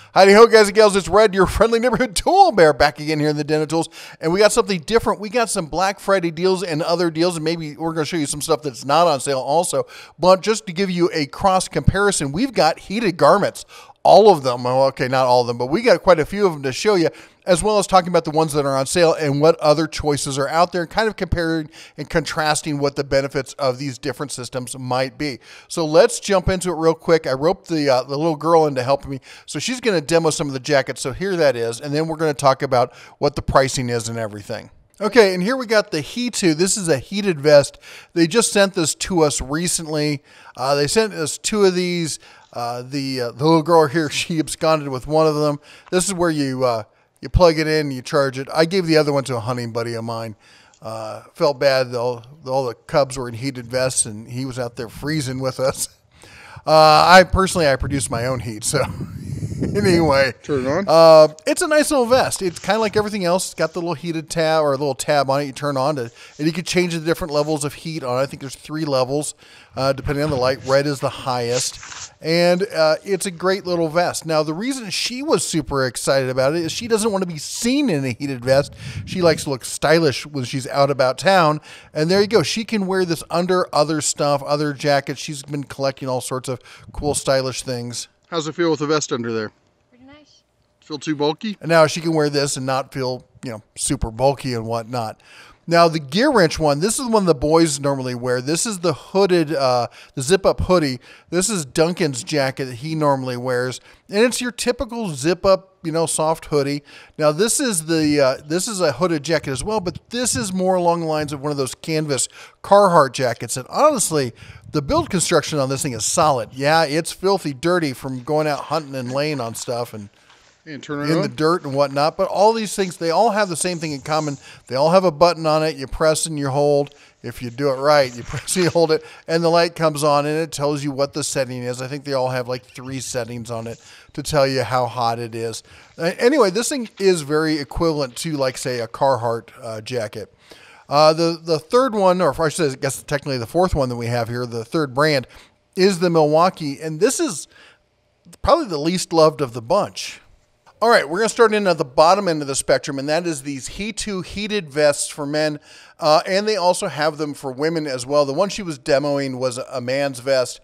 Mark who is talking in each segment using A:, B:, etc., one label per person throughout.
A: Howdy ho, guys and gals, it's Red, your friendly neighborhood tool bear, back again here in the Den of Tools, and we got something different. We got some Black Friday deals and other deals, and maybe we're going to show you some stuff that's not on sale also, but just to give you a cross comparison, we've got heated garments, all of them. Well, okay, not all of them, but we got quite a few of them to show you, as well as talking about the ones that are on sale and what other choices are out there, kind of comparing and contrasting what the benefits of these different systems might be. So let's jump into it real quick. I roped the little girl into helping me, so she's going to demo some of the jackets. So here that is, and then we're going to talk about what the pricing is and everything. Okay, and here we got the He2. This is a heated vest. They just sent this to us recently. They sent us two of these. The little girl here, she absconded with one of them. This is where you plug it in, you charge it. I gave the other one to a hunting buddy of mine. Felt bad, though. All the cubs were in heated vests, and he was out there freezing with us. I produced my own heat, so anyway.
B: Turn it on.
A: It's a nice little vest. It's kind of like everything else. It's got the little heated tab or a little tab on it you turn on, and you can change the different levels of heat on it. I think there's 3 levels, depending on the light. Red is the highest. And it's a great little vest. Now, the reason she was super excited about it is she doesn't want to be seen in a heated vest. She likes to look stylish when she's out about town. And there you go. She can wear this under other stuff, other jackets. She's been collecting all sorts of cool, stylish things.
B: How's it feel with the vest under there?
C: Pretty nice.
B: Feel too bulky?
A: And now she can wear this and not feel, super bulky and whatnot. Now, the GearWrench one, this is the one the boys normally wear. This is the hooded, the zip-up hoodie. This is Duncan's jacket that he normally wears. And it's your typical zip-up, soft hoodie. Now, this is a hooded jacket as well, but this is more along the lines of one of those canvas Carhartt jackets. And honestly, the build construction on this thing is solid. Yeah, it's filthy dirty from going out hunting and laying on stuff and
B: turn it
A: in
B: on.
A: the dirt and whatnot, but all these things, they all have the same thing in common. They all have a button on it. You press and you hold. If you do it right, you press and you hold it, and the light comes on, and it tells you what the setting is. I think they all have like 3 settings on it to tell you how hot it is. Anyway, this thing is very equivalent to, like, say, a Carhartt jacket. The third one, or I should say, I guess technically the fourth one that we have here, the third brand, is the Milwaukee, and this is probably the least loved of the bunch. All right, we're going to start in at the bottom end of the spectrum, and that is these He2 heated vests for men, and they also have them for women as well. The one she was demoing was a man's vest.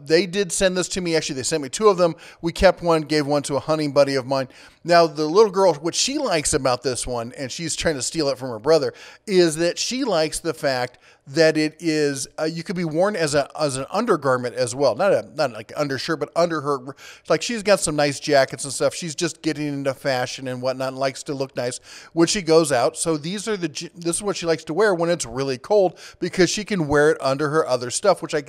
A: They did send this to me. Actually, they sent me 2 of them. We kept one, gave one to a hunting buddy of mine. Now, the little girl, what she likes about this one, and she's trying to steal it from her brother, is that she likes the fact that it is, you could be worn as an undergarment as well. Not like undershirt, but under her. Like, she's got some nice jackets and stuff. She's just getting into fashion and whatnot and likes to look nice when she goes out. So this is what she likes to wear when it's really cold, because she can wear it under her other stuff, which I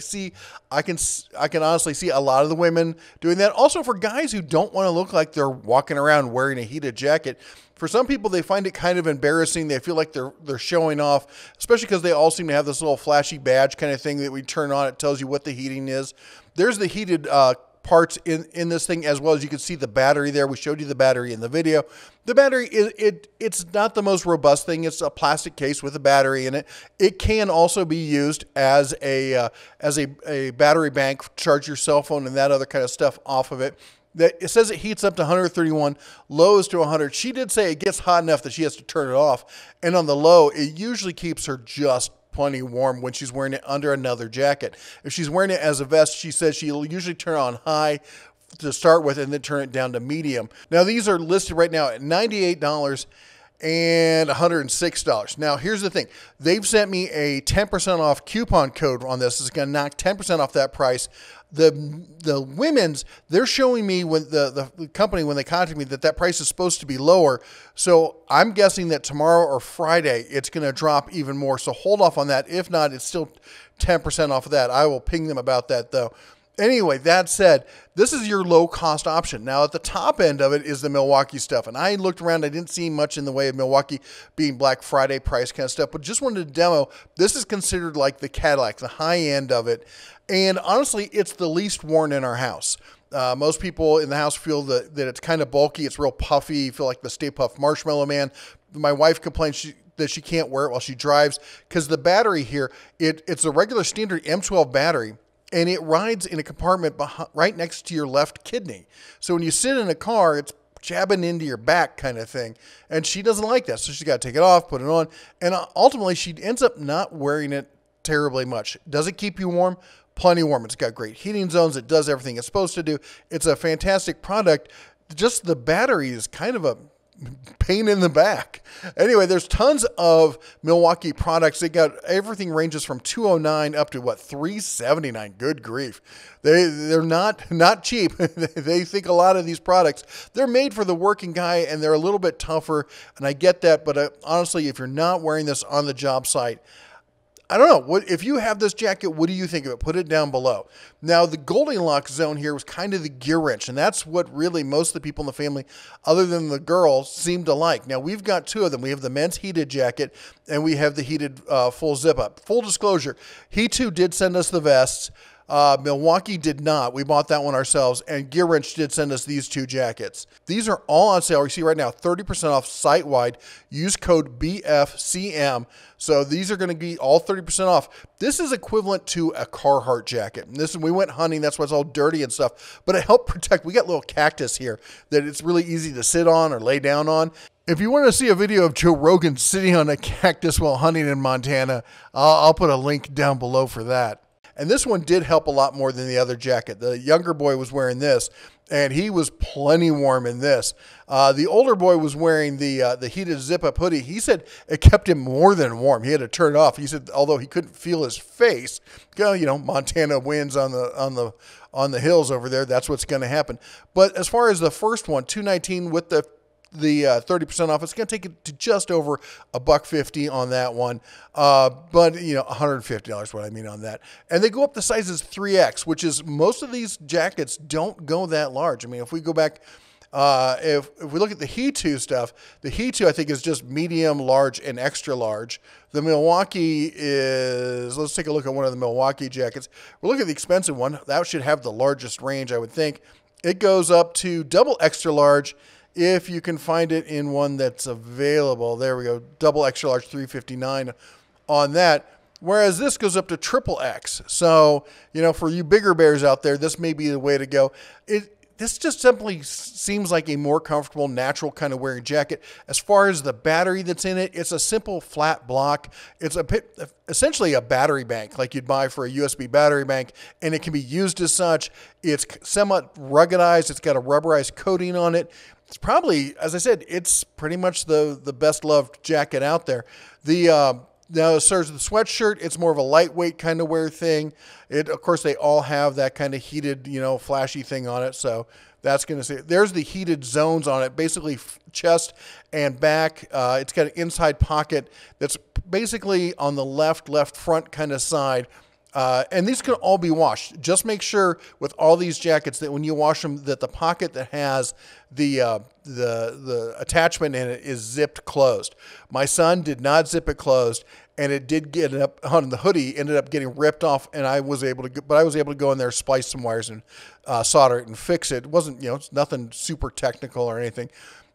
A: can honestly see a lot of the women doing that. Also, for guys who don't want to look like they're walking around wearing a heated jacket, for some people, they find it kind of embarrassing. They feel like they're showing off, especially because they all seem to have this little flashy badge kind of thing that we turn on. It tells you what the heating is. There's the heated parts in this thing, as well as you can see the battery there. We showed you the battery in the video. The battery, it's not the most robust thing. It's a plastic case with a battery in it. It can also be used as a battery bank, charge your cell phone and that other kind of stuff off of it. It says it heats up to 131, lows to 100. She did say it gets hot enough that she has to turn it off. And on the low, it usually keeps her just plenty warm when she's wearing it under another jacket. If she's wearing it as a vest, she says she'll usually turn it on high to start with and then turn it down to medium. Now, these are listed right now at $98 and $106. Now, here's the thing. They've sent me a 10% off coupon code on this. It's going to knock 10% off that price. The women's, they're showing me when the company, when they contact me, that price is supposed to be lower. So I'm guessing that tomorrow or Friday, it's going to drop even more. So hold off on that. If not, it's still 10% off of that. I will ping them about that, though. Anyway, that said, this is your low-cost option. Now, at the top end of it is the Milwaukee stuff. And I looked around. I didn't see much in the way of Milwaukee being Black Friday price kind of stuff. But just wanted to demo. This is considered like the Cadillac, the high end of it. And honestly, it's the least worn in our house. Most people in the house feel that it's kind of bulky. It's real puffy. You feel like the Stay Puft Marshmallow Man. My wife complains that she can't wear it while she drives because the battery here, it's a regular standard M12 battery. and it rides in a compartment right next to your left kidney. So when you sit in a car, it's jabbing into your back kind of thing. And she doesn't like that. So she's got to take it off, put it on. And ultimately, she ends up not wearing it terribly much. Does it keep you warm? Plenty warm. It's got great heating zones. It does everything it's supposed to do. It's a fantastic product. Just the battery is kind of a pain in the back. Anyway, there's tons of Milwaukee products. They got everything ranges from $209 up to what, $379. Good grief. They're not cheap. They think a lot of these products, they're made for the working guy and they're a little bit tougher. And I get that, but honestly, if you're not wearing this on the job site, I don't know. If you have this jacket, what do you think of it? Put it down below. Now, the Goldilocks zone here was kind of the GearWrench, and that's what really most of the people in the family, other than the girls, seem to like. Now, we've got two of them. We have the men's heated jacket, and we have the heated full zip-up. Full disclosure, He2 did send us the vests. Milwaukee did not. We bought that one ourselves, and GearWrench did send us these two jackets. These are all on sale. You see right now, 30% off site-wide. Use code BFCM. So these are going to be all 30% off. This is equivalent to a Carhartt jacket. And we went hunting. That's why it's all dirty and stuff. But it helped protect. We got little cactus here that it's really easy to sit on or lay down on. If you want to see a video of Joe Rogan sitting on a cactus while hunting in Montana, I'll put a link down below for that. And this one did help a lot more than the other jacket. The younger boy was wearing this, and he was plenty warm in this. The older boy was wearing the heated zip-up hoodie. He said it kept him more than warm. He had to turn it off. He said, although he couldn't feel his face, you know, Montana winds on the hills over there. That's what's going to happen. But as far as the first one, $219 with the 30% off, it's going to take it to just over $150 on that one. But you know, $150 what I mean on that. And they go up the sizes 3X, which is most of these jackets don't go that large. I mean, if we go back, if we look at the Heatoo stuff, the Heatoo I think is just medium, large, and extra large. The Milwaukee is, let's take a look at one of the Milwaukee jackets. We'll look at the expensive one. That should have the largest range, I would think. It goes up to double extra large, if you can find it in one that's available. There we go, double extra large, $359 on that. Whereas this goes up to triple X. So, you know, for you bigger bears out there, this may be the way to go. This just simply seems like a more comfortable, natural kind of wearing jacket. As far as the battery that's in it, it's a simple flat block. It's essentially a battery bank like you'd buy for a USB battery bank, and it can be used as such. It's somewhat ruggedized. It's got a rubberized coating on it. It's probably, as I said, it's pretty much the best loved jacket out there. Now, as far as the sweatshirt, it's more of a lightweight kind of wear thing. Of course, they all have that kind of heated, you know, flashy thing on it. So that's going to say, there's the heated zones on it, basically chest and back. It's got an inside pocket that's basically on the left front kind of side. And these can all be washed. Just make sure with all these jackets that when you wash them, that the pocket that has the attachment in it is zipped closed. My son did not zip it closed, and it did get up on the hoodie, ended up getting ripped off, and I was able to go in there, splice some wires, and solder it and fix it. It wasn't, you know, it's nothing super technical or anything.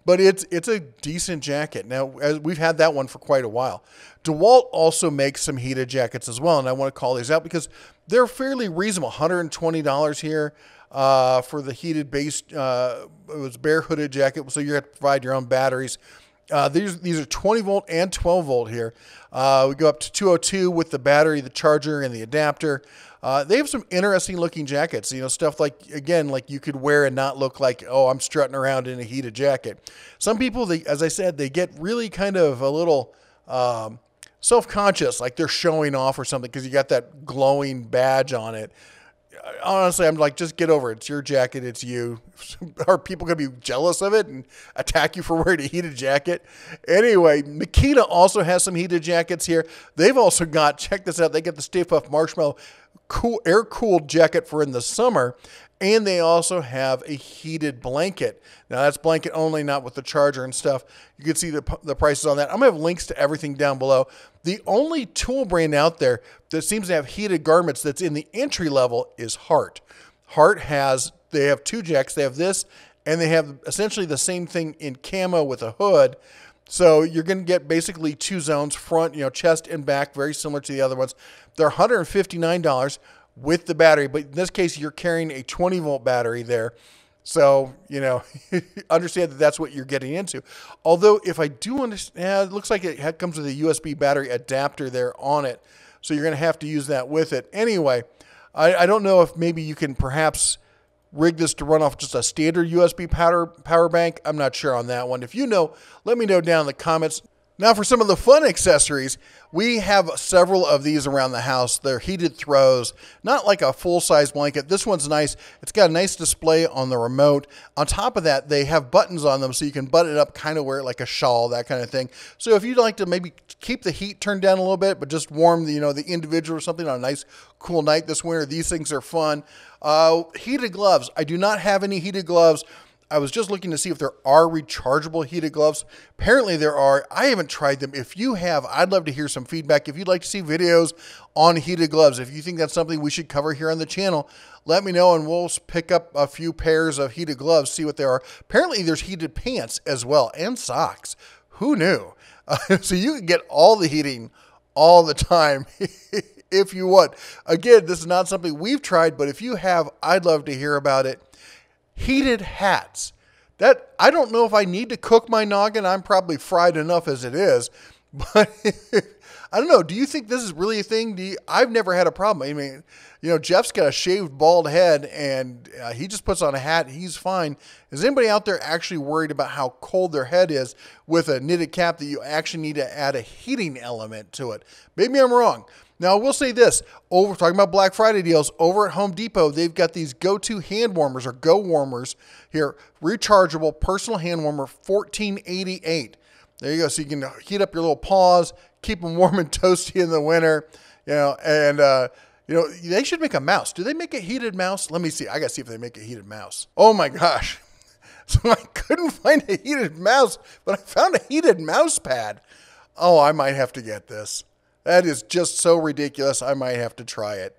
A: But it's a decent jacket. Now, we've had that one for quite a while. Dewalt also makes some heated jackets as well, and I want to call these out because they're fairly reasonable. $120 here for the heated base. It was bare hooded jacket, so you have to provide your own batteries. These are 20 volt and 12 volt here. We go up to 202 with the battery, the charger, and the adapter. They have some interesting looking jackets, you know, stuff like, again, like you could wear and not look like, oh, I'm strutting around in a heated jacket. Some people, as I said, they get really kind of a little self-conscious, like they're showing off or something because you got that glowing badge on it. Honestly, I'm like, just get over it. It's your jacket. It's you. Are people going to be jealous of it and attack you for wearing a heated jacket? Anyway, Makita also has some heated jackets here. They've also got, check this out, they get the Stay Puft Marshmallow air-cooled jacket for in the summer, and they also have a heated blanket. Now, that's blanket only, not with the charger and stuff. You can see the prices on that. I'm going to have links to everything down below. The only tool brand out there that seems to have heated garments that's in the entry level is Hart. Hart they have two jackets. They have this, and they have essentially the same thing in camo with a hood. So you're going to get basically two zones, front, you know, chest and back, very similar to the other ones. They're $159 with the battery. But in this case, you're carrying a 20-volt battery there. So, you know, understand that that's what you're getting into. Although, if I do understand, it looks like it comes with a USB battery adapter there on it. So you're going to have to use that with it. Anyway, I don't know if maybe you can perhaps rig this to run off just a standard USB power bank. I'm not sure on that one. If you know, let me know down in the comments. Now for some of the fun accessories, we have several of these around the house. They're heated throws, not like a full-size blanket. This one's nice. It's got a nice display on the remote. On top of that, they have buttons on them so you can button it up, kind of wear it like a shawl, that kind of thing. So if you'd like to maybe keep the heat turned down a little bit, but just warm the, the individual or something on a nice cool night this winter, these things are fun. Heated gloves. I do not have any heated gloves. I was just looking to see if there are rechargeable heated gloves. Apparently there are. I haven't tried them. If you have, I'd love to hear some feedback. If you'd like to see videos on heated gloves, if you think that's something we should cover here on the channel, let me know and we'll pick up a few pairs of heated gloves, see what they are. Apparently there's heated pants as well and socks. Who knew? So you can get all the heating all the time if you want. Again, this is not something we've tried, but if you have, I'd love to hear about it. Heated hats. That, I don't know if I need to cook my noggin. I'm probably fried enough as it is. But I don't know. Do you think this is really a thing? I've never had a problem. I mean, Jeff's got a shaved bald head and he just puts on a hat. He's fine. Is anybody out there actually worried about how cold their head is with a knitted cap that you actually need to add a heating element to it? Maybe I'm wrong. Now, I will say this, talking about Black Friday deals, over at Home Depot, they've got these go-to hand warmers or go warmers here, rechargeable personal hand warmer, $14.88. There you go. So you can heat up your little paws, keep them warm and toasty in the winter, they should make a mouse. Do they make a heated mouse? Let me see. I got to see if they make a heated mouse. Oh my gosh. So I couldn't find a heated mouse, but I found a heated mouse pad. Oh, I might have to get this. That is just so ridiculous. I might have to try it.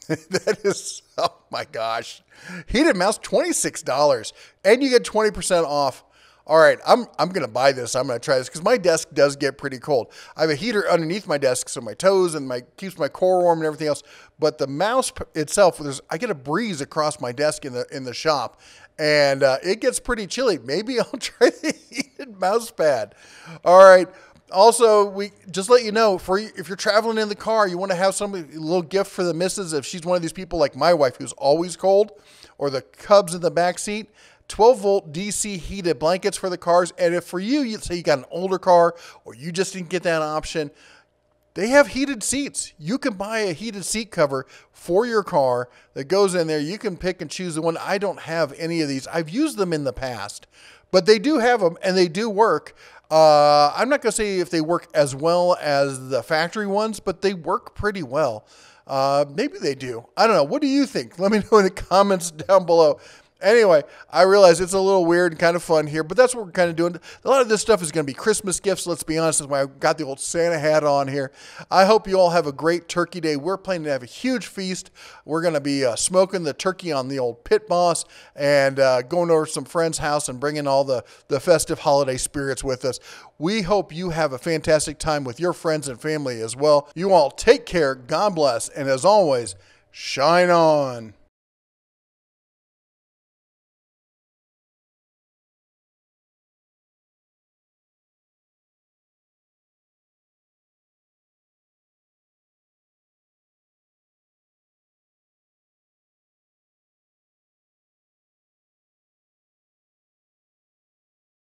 A: That is, oh my gosh. Heated mouse, $26. And you get 20% off. All right, I'm going to buy this. I'm going to try this because my desk does get pretty cold. I have a heater underneath my desk so my toes and keeps my core warm and everything else. But the mouse itself, I get a breeze across my desk in the shop. And it gets pretty chilly. Maybe I'll try the heated mouse pad. All right. Also, we just let you know, if you're traveling in the car, you want to have a little gift for the missus. If she's one of these people like my wife who's always cold, or the cubs in the back seat, 12-volt DC heated blankets for the cars. And if for you say you got an older car or you just didn't get that option, they have heated seats. You can buy a heated seat cover for your car that goes in there. You can pick and choose the one. I don't have any of these. I've used them in the past, but they do have them and they do work. I'm not going to say if they work as well as the factory ones, but they work pretty well. Maybe they do. I don't know. What do you think? Let me know in the comments down below. Anyway, I realize it's a little weird and kind of fun here, but that's what we're kind of doing. A lot of this stuff is going to be Christmas gifts, let's be honest. That's why I've got the old Santa hat on here. I hope you all have a great turkey day. We're planning to have a huge feast. We're going to be smoking the turkey on the old Pit Boss and going over to some friend's house and bringing all the festive holiday spirits with us. We hope you have a fantastic time with your friends and family as well. You all take care. God bless. And as always, shine on.